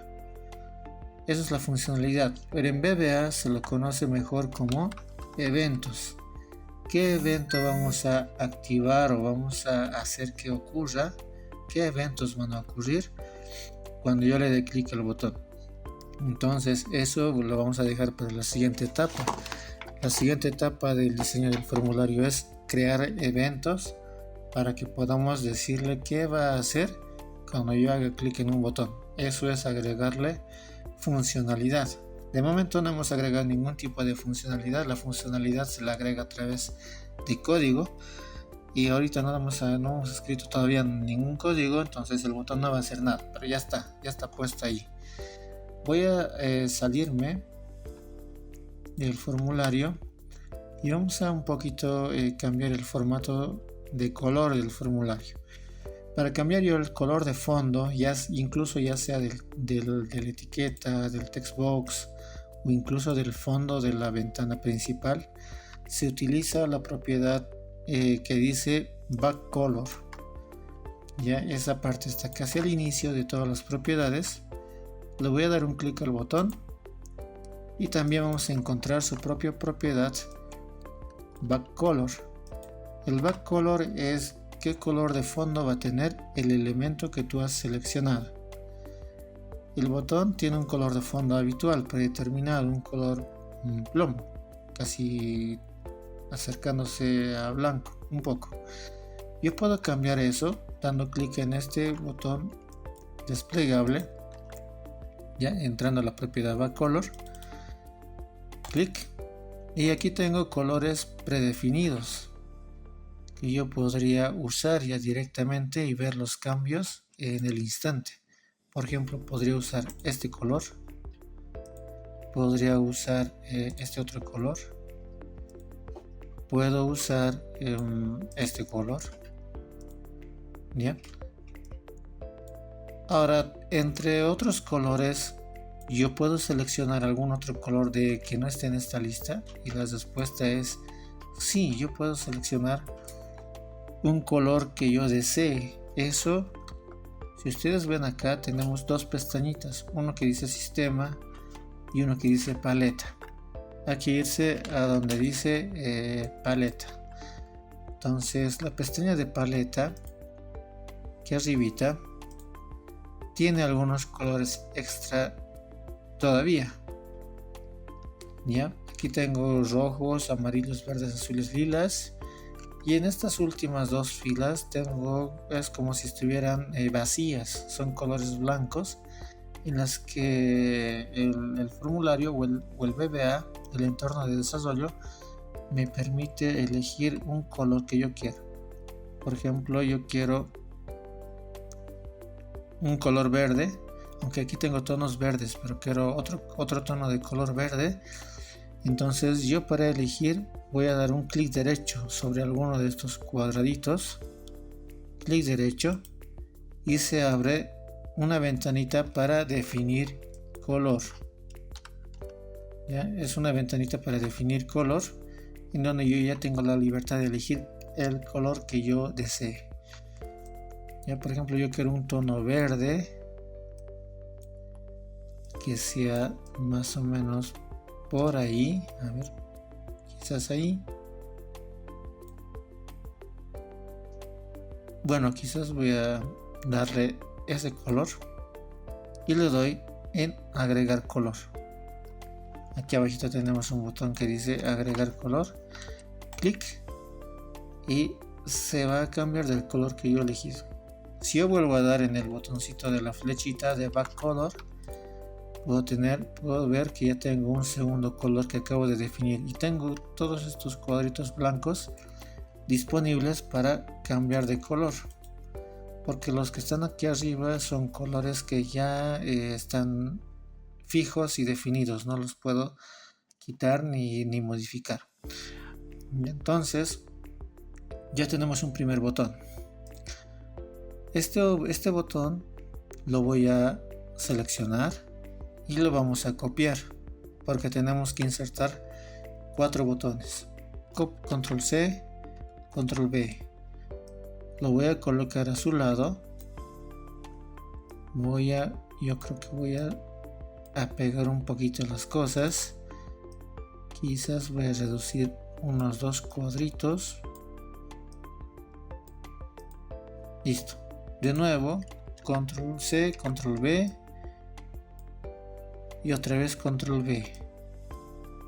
Esa es la funcionalidad, pero en VBA se lo conoce mejor como eventos. ¿Qué evento vamos a activar o vamos a hacer que ocurra? ¿Qué eventos van a ocurrir cuando yo le dé clic al botón? Entonces eso lo vamos a dejar para la siguiente etapa. La siguiente etapa del diseño del formulario es crear eventos para que podamos decirle qué va a hacer cuando yo haga clic en un botón. Eso es agregarle funcionalidad. De momento no hemos agregado ningún tipo de funcionalidad. La funcionalidad se la agrega a través de código, y ahorita no hemos escrito todavía ningún código, entonces el botón no va a hacer nada, pero ya está puesto ahí. Voy a salirme del formulario y vamos a un poquito cambiar el formato de color del formulario. Para cambiar yo el color de fondo, incluso ya sea de la etiqueta, del text box o incluso del fondo de la ventana principal, se utiliza la propiedad que dice back color. Ya esa parte está casi al inicio de todas las propiedades. Le voy a dar un clic al botón y también vamos a encontrar su propia propiedad back color. El back color es qué color de fondo va a tener el elemento que tú has seleccionado. El botón tiene un color de fondo habitual predeterminado, un color plomo, casi acercándose a blanco un poco. Yo puedo cambiar eso dando clic en este botón desplegable, ya entrando a la propiedad backcolor, clic, y aquí tengo colores predefinidos que yo podría usar ya directamente y ver los cambios en el instante. Por ejemplo, podría usar este color, podría usar este otro color, puedo usar este color, ¿ya? Ahora, entre otros colores, yo puedo seleccionar algún otro color que no esté en esta lista, y la respuesta es sí. Yo puedo seleccionar un color que yo desee. Eso, si ustedes ven acá, tenemos dos pestañitas, uno que dice sistema y uno que dice paleta. Hay que irse a donde dice paleta. Entonces la pestaña de paleta, que arribita, tiene algunos colores extra todavía. Ya, aquí tengo rojos, amarillos, verdes, azules, lilas. Y en estas últimas dos filas es como si estuvieran vacías, son colores blancos en las que el formulario o el VBA, el entorno de desarrollo, me permite elegir un color que yo quiero. Por ejemplo, yo quiero un color verde, aunque aquí tengo tonos verdes, pero quiero otro tono de color verde. Entonces yo para elegir voy a dar un clic derecho sobre alguno de estos cuadraditos, clic derecho, y se abre una ventanita para definir color. ¿Ya? Es una ventanita para definir color en donde yo ya tengo la libertad de elegir el color que yo desee. Ya, por ejemplo, yo quiero un tono verde que sea más o menos por ahí, a ver, quizás ahí. Bueno, quizás voy a darle ese color y le doy en agregar color. Aquí abajito tenemos un botón que dice agregar color, clic, y se va a cambiar del color que yo elegí. Si yo vuelvo a dar en el botoncito de la flechita de back color, puedo ver que ya tengo un segundo color que acabo de definir y tengo todos estos cuadritos blancos disponibles para cambiar de color, porque los que están aquí arriba son colores que ya están fijos y definidos, no los puedo quitar ni modificar. Entonces ya tenemos un primer botón. Este botón lo voy a seleccionar y lo vamos a copiar, porque tenemos que insertar 4 botones. Control C, Control V. Lo voy a colocar a su lado. Yo creo que voy a pegar un poquito las cosas. Quizás voy a reducir unos 2 cuadritos. Listo. De nuevo, Control C, Control V y otra vez Control V,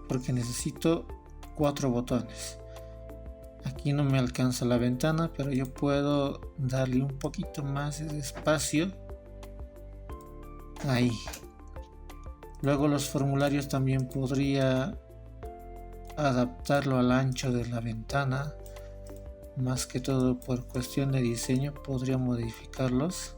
porque necesito 4 botones. Aquí no me alcanza la ventana, pero yo puedo darle un poquito más de espacio. Ahí. Luego los formularios también podría adaptarlo al ancho de la ventana. Más que todo por cuestión de diseño podría modificarlos.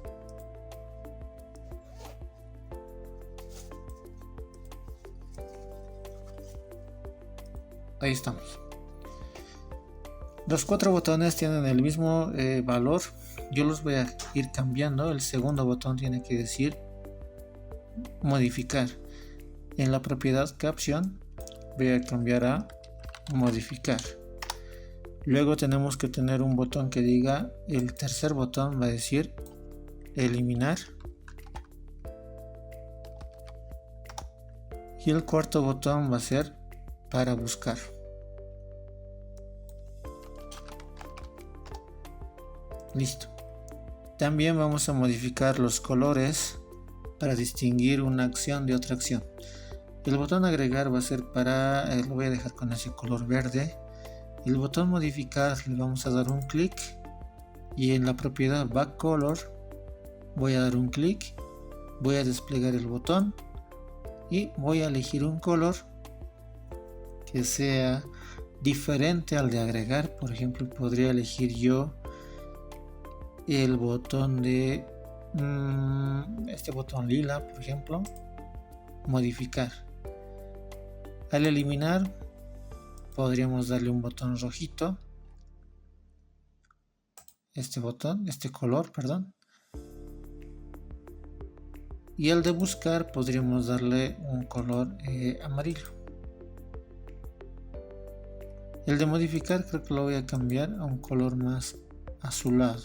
Ahí estamos. Los 4 botones tienen el mismo valor. Yo los voy a ir cambiando. El segundo botón tiene que decir modificar. En la propiedad caption voy a cambiar a modificar. Luego tenemos que tener un botón que diga, el tercer botón va a decir eliminar. Y el cuarto botón va a ser para buscar. Listo. También vamos a modificar los colores para distinguir una acción de otra acción. El botón agregar va a ser lo voy a dejar con ese color verde. El botón modificar le vamos a dar un clic y en la propiedad back color voy a dar un clic, voy a desplegar el botón y voy a elegir un color que sea diferente al de agregar. Por ejemplo, podría elegir yo el botón de este botón lila, por ejemplo, modificar. Al eliminar podríamos darle un botón rojito, este color, perdón. Y al de buscar podríamos darle un color amarillo. El de modificar creo que lo voy a cambiar a un color más azulado.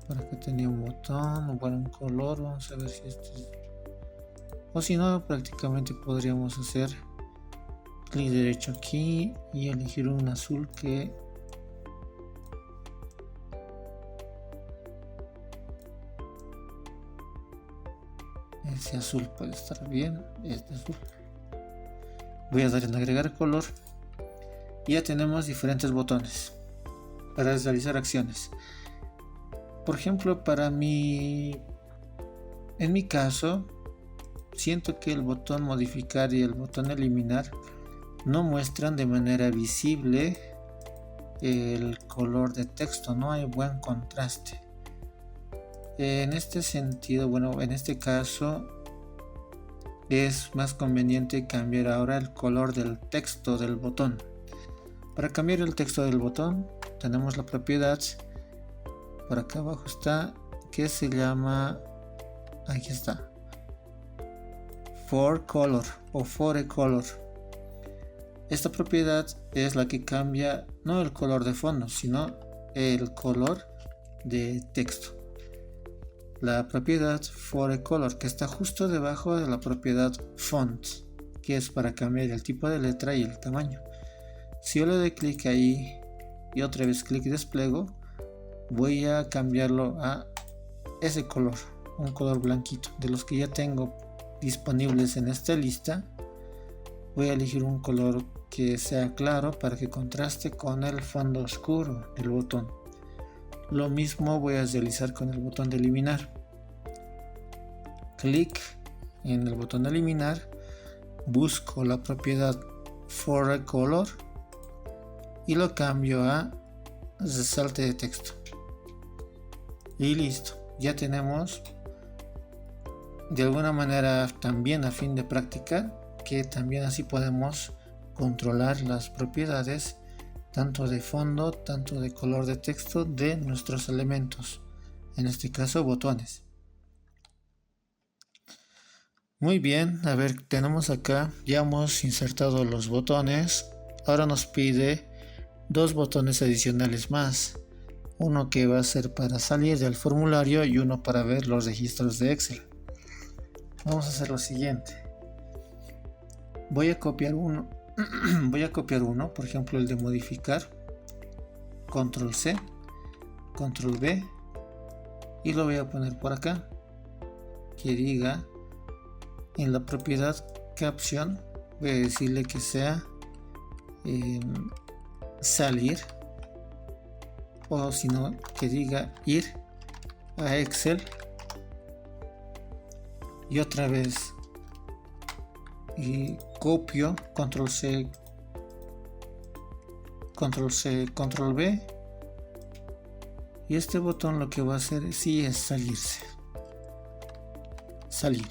Por acá tenía un botón, bueno, un color, vamos a ver si este es... O si no, prácticamente podríamos hacer clic derecho aquí y elegir un azul que ese azul puede estar bien, este azul. Voy a dar en agregar color y ya tenemos diferentes botones para realizar acciones. Por ejemplo, en mi caso, siento que el botón modificar y el botón eliminar no muestran de manera visible el color de texto, no hay buen contraste. En este sentido, bueno, en este caso es más conveniente cambiar ahora el color del texto del botón. Para cambiar el texto del botón tenemos la propiedad, por acá abajo está, que se llama, aquí está, for color o for a color. Esta propiedad es la que cambia no el color de fondo, sino el color de texto. La propiedad for a color, que está justo debajo de la propiedad font, que es para cambiar el tipo de letra y el tamaño. Si yo le doy clic ahí y otra vez clic despliego, voy a cambiarlo a ese color, un color blanquito. De los que ya tengo disponibles en esta lista, voy a elegir un color que sea claro para que contraste con el fondo oscuro del botón. Lo mismo voy a realizar con el botón de eliminar. Clic en el botón de eliminar, busco la propiedad for a color y lo cambio a resalte de texto. Y listo, ya tenemos de alguna manera también a fin de práctica que también así podemos controlar las propiedades tanto de fondo, tanto de color de texto de nuestros elementos, en este caso botones. Muy bien, a ver, tenemos acá, ya hemos insertado los botones, ahora nos pide dos botones adicionales más, uno que va a ser para salir del formulario y uno para ver los registros de Excel. Vamos a hacer lo siguiente, voy a copiar uno, por ejemplo el de modificar, control C, control V, y lo voy a poner por acá, que diga en la propiedad caption, voy a decirle que sea salir, o si no, que diga ir a Excel, y otra vez y copio, control C, control V, y este botón lo que va a hacer sí es salirse, salir.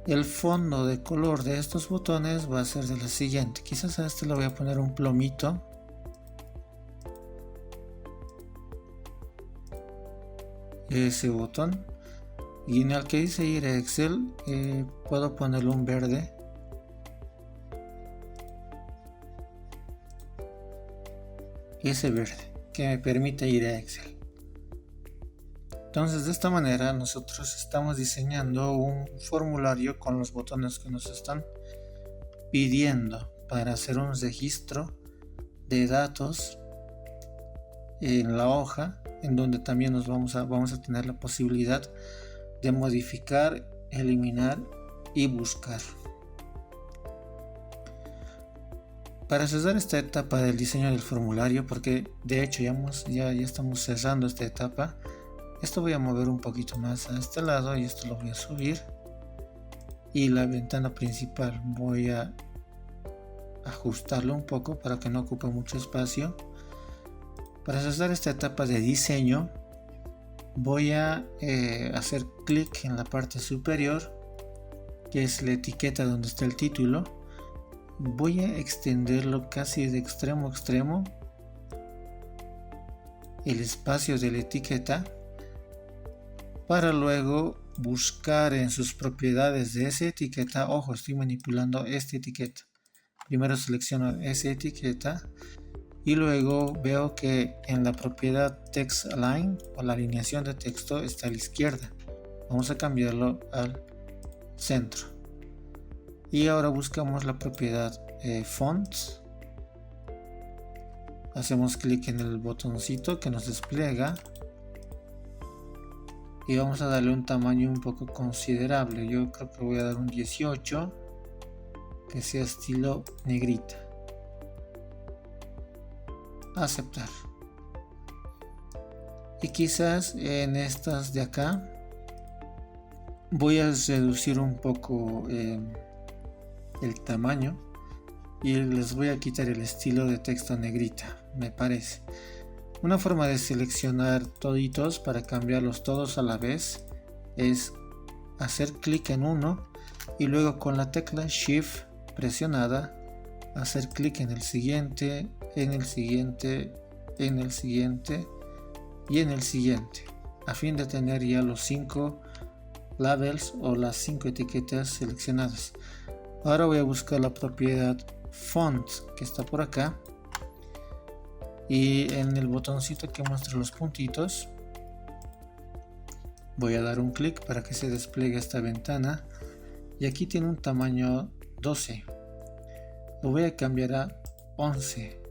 El fondo de color de estos botones va a ser de la siguiente, quizás a este le voy a poner un plomito, ese botón, y en el que dice ir a Excel puedo ponerle un verde, ese verde que me permite ir a Excel. Entonces de esta manera nosotros estamos diseñando un formulario con los botones que nos están pidiendo para hacer un registro de datos en la hoja, en donde también nos vamos a tener la posibilidad de modificar, eliminar y buscar. Para cerrar esta etapa del diseño del formulario, porque de hecho ya estamos cerrando esta etapa, esto voy a mover un poquito más a este lado y esto lo voy a subir, y la ventana principal voy a ajustarlo un poco para que no ocupe mucho espacio. Para cerrar esta etapa de diseño voy a hacer clic en la parte superior, que es la etiqueta donde está el título. Voy a extenderlo casi de extremo a extremo, el espacio de la etiqueta, para luego buscar en sus propiedades de esa etiqueta. Ojo, estoy manipulando esta etiqueta. Primero selecciono esa etiqueta y luego veo que en la propiedad Text Align o la alineación de texto está a la izquierda. Vamos a cambiarlo al centro. Y ahora buscamos la propiedad Fonts. Hacemos clic en el botoncito que nos despliega y vamos a darle un tamaño un poco considerable. Yo creo que voy a dar un 18, que sea estilo negrita. Aceptar. Y quizás en estas de acá voy a reducir un poco el tamaño y les voy a quitar el estilo de texto negrita, me parece. Una forma de seleccionar toditos para cambiarlos todos a la vez es hacer clic en uno y luego con la tecla Shift presionada hacer clic en el siguiente, en el siguiente, en el siguiente y en el siguiente, a fin de tener ya los 5 labels o las 5 etiquetas seleccionadas. Ahora voy a buscar la propiedad Font que está por acá y en el botoncito que muestra los puntitos voy a dar un clic para que se despliegue esta ventana y aquí tiene un tamaño 12. Lo voy a cambiar a 11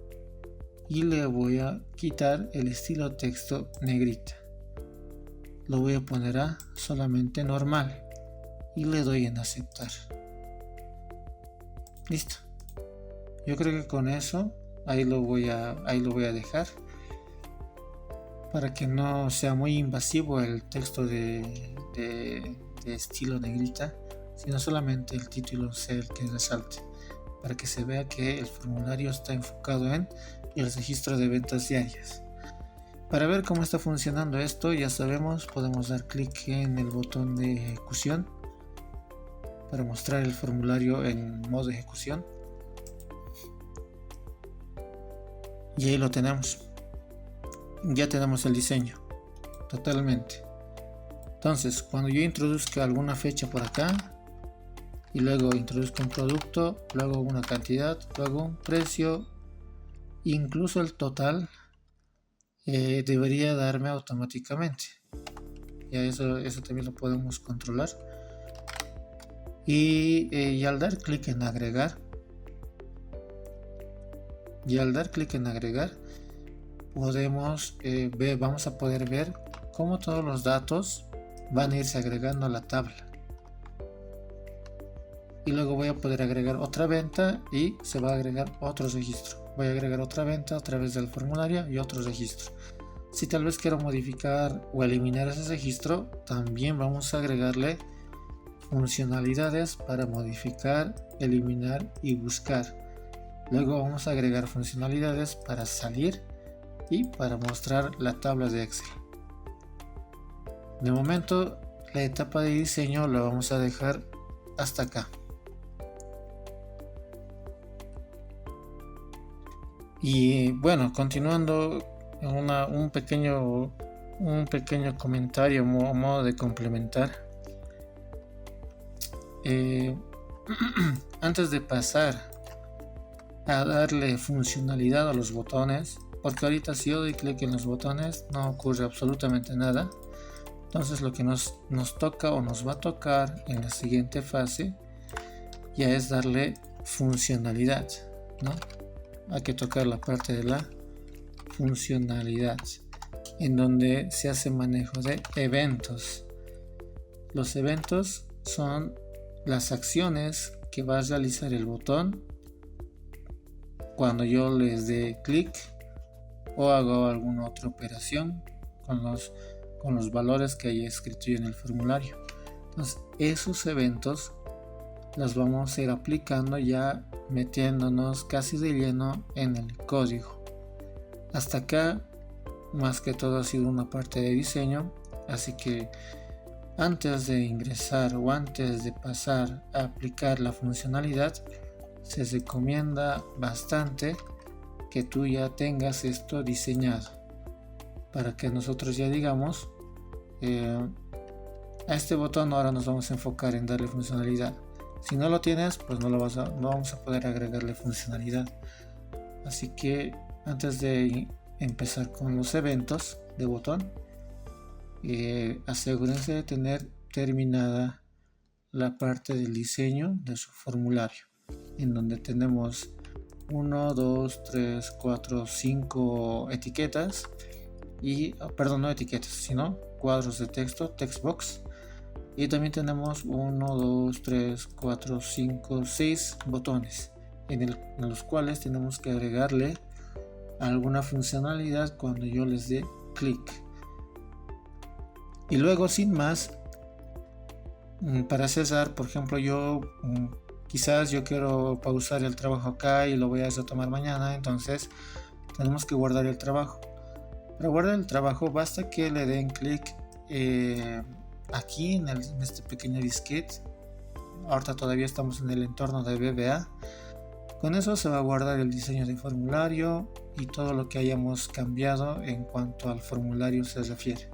y le voy a quitar el estilo texto negrita. Lo voy a poner a solamente normal y le doy en aceptar. Listo. Yo creo que con eso ahí lo voy a dejar para que no sea muy invasivo el texto de estilo negrita, sino solamente el título sea el que resalte, para que se vea que el formulario está enfocado en el registro de ventas diarias. Para ver cómo está funcionando esto, ya sabemos, podemos dar clic en el botón de ejecución para mostrar el formulario en modo ejecución. Y ahí lo tenemos. Ya tenemos el diseño totalmente. Entonces, cuando yo introduzca alguna fecha por acá y luego introduzco un producto, luego una cantidad, luego un precio, incluso el total, debería darme automáticamente. Ya eso también lo podemos controlar. Y al dar clic en agregar, podemos vamos a poder ver cómo todos los datos van a irse agregando a la tabla. Y luego voy a poder agregar otra venta y se va a agregar otro registro. Voy a agregar otra venta a través del formulario y otro registro. Si tal vez quiero modificar o eliminar ese registro, también vamos a agregarle funcionalidades para modificar, eliminar y buscar. Luego vamos a agregar funcionalidades para salir y para mostrar la tabla de Excel. De momento, la etapa de diseño la vamos a dejar hasta acá. Y bueno, continuando, un pequeño comentario a modo de complementar. Antes de pasar a darle funcionalidad a los botones, porque ahorita si yo doy clic en los botones no ocurre absolutamente nada. Entonces lo que nos toca o nos va a tocar en la siguiente fase ya es darle funcionalidad, ¿no? Hay que tocar la parte de la funcionalidad, en donde se hace manejo de eventos. Los eventos son las acciones que va a realizar el botón cuando yo les dé clic o hago alguna otra operación con los valores que haya escrito yo en el formulario. Entonces esos eventos los vamos a ir aplicando ya metiéndonos casi de lleno en el código. Hasta acá más que todo ha sido una parte de diseño, así que antes de ingresar o antes de pasar a aplicar la funcionalidad, se recomienda bastante que tú ya tengas esto diseñado para que nosotros ya digamos a este botón ahora nos vamos a enfocar en darle funcionalidad, Si no lo tienes, pues no vamos a poder agregarle funcionalidad. Así que antes de empezar con los eventos de botón, asegúrense de tener terminada la parte del diseño de su formulario, en donde tenemos 1, 2, 3, 4, 5 etiquetas y, perdón, no etiquetas, sino cuadros de texto, text box, y también tenemos 1, 2, 3, 4, 5, 6 botones en los cuales tenemos que agregarle alguna funcionalidad cuando yo les dé clic. Y luego, sin más, para César, por ejemplo, quizás yo quiero pausar el trabajo acá y lo voy a retomar mañana, entonces tenemos que guardar el trabajo. Para guardar el trabajo basta que le den clic aquí en este pequeño disquete. Ahorita todavía estamos en el entorno de VBA. Con eso se va a guardar el diseño de formulario y todo lo que hayamos cambiado en cuanto al formulario se refiere.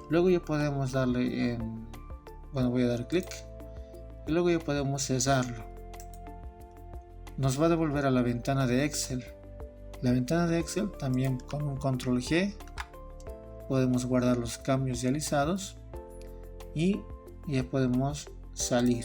Luego ya podemos darle voy a dar clic y luego ya podemos cerrarlo. Nos va a devolver a la ventana de Excel. La ventana de Excel también con un control G podemos guardar los cambios realizados y ya podemos salir.